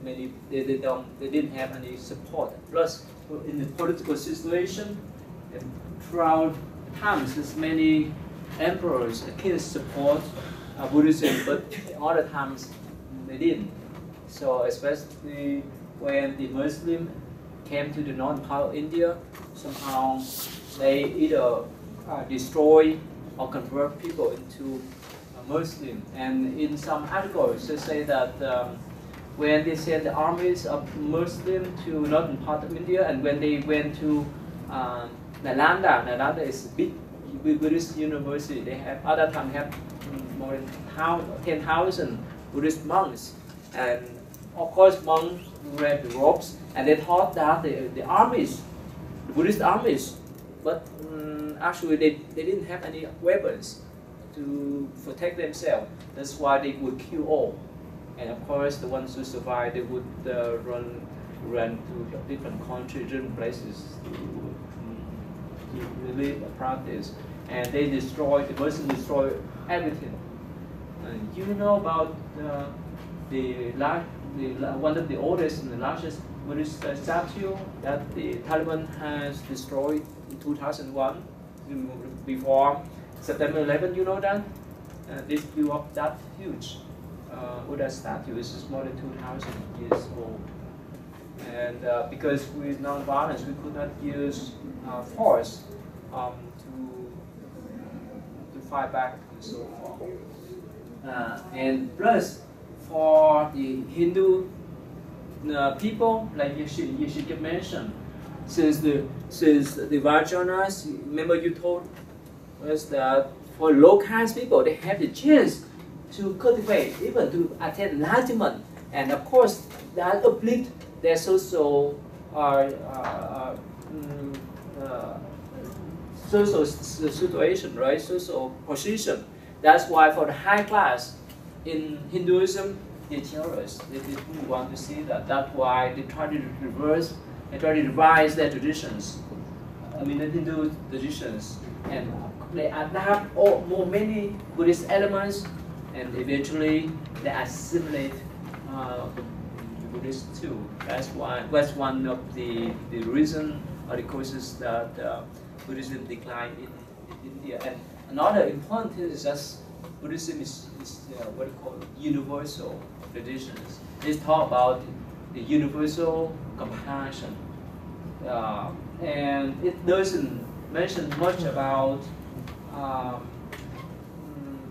many they didn't have any support. Plus, in the political situation, throughout times, there's many emperors against support Buddhism, but other times they didn't. So especially when the Muslim came to the northern part of India, somehow they either destroy or convert people into Muslim. And in some articles, they say that when they sent the armies of Muslim to northern part of India, and when they went to Nalanda is a big Buddhist university. They have other time have more than 10,000 Buddhist monks, and of course monks read the robes, and they thought that the armies, the Buddhist armies, but actually they didn't have any weapons to protect themselves. That's why they would kill all. And of course, the ones who survived, they would run to different countries, different places to live and practice. And they destroyed, the Muslims destroyed everything. And you know about one of the oldest and the largest Buddhist statue that the Taliban has destroyed in 2001, before September 11, you know that? This blew up that huge. Buddha statue is more than 2,000 years old. And because with non-violence, we could not use force to fight back and so forth. And plus, for the Hindu people, like Yeshika mentioned, since the Vajrayanas, remember you told us that for low caste people, they have the chance to cultivate, even to attain enlightenment, and of course that uplift their social social situation, right? Social position. That's why for the high class in Hinduism, they tell us they didn't want to see that. That's why they try to reverse, they try to revise their traditions. I mean, the Hindu traditions, and they adapt many Buddhist elements, and eventually they assimilate Buddhists too. That's one of the reason or the causes that Buddhism declined in India. And another important thing is that Buddhism is what we call universal traditions. They talk about the universal compassion, and it doesn't mention much about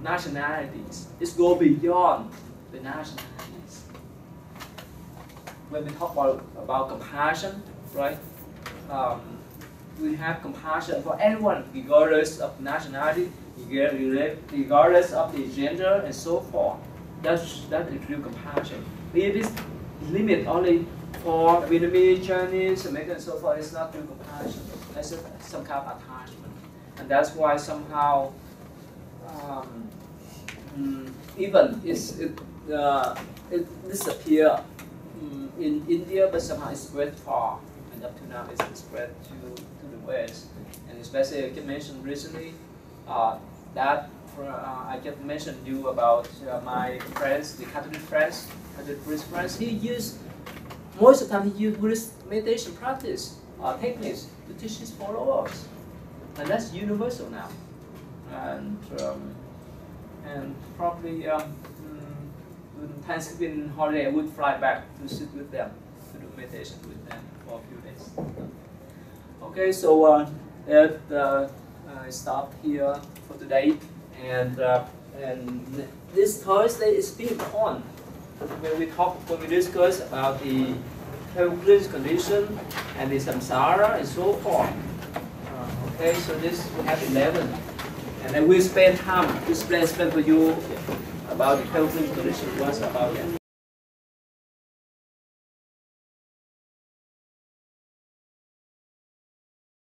nationalities. It goes beyond the nationalities. When we talk about compassion, right? We have compassion for everyone, regardless of nationality, regardless of the gender, and so forth. That is real compassion. If it's limited only for Vietnamese, Chinese, American, and so forth, it's not real compassion. That's some kind of attachment, and that's why somehow even it disappears in India, but somehow it spread far, and up to now it's spread to the West. And especially I can mention recently that I can mention you about my friends, the Catholic friends, Catholic priest friends. He used most of the time he used Buddhist meditation practice techniques to teach his followers, and that's universal now. And probably Thanksgiving holiday I would fly back to sit with them, to do meditation with them for a few days. Okay, so I stop here for today, and this Thursday is being on when we discuss about the helpless condition and the samsara and so forth. Okay, so this we have 11, and I will spend time to explain for you about the helpless condition. What's about it?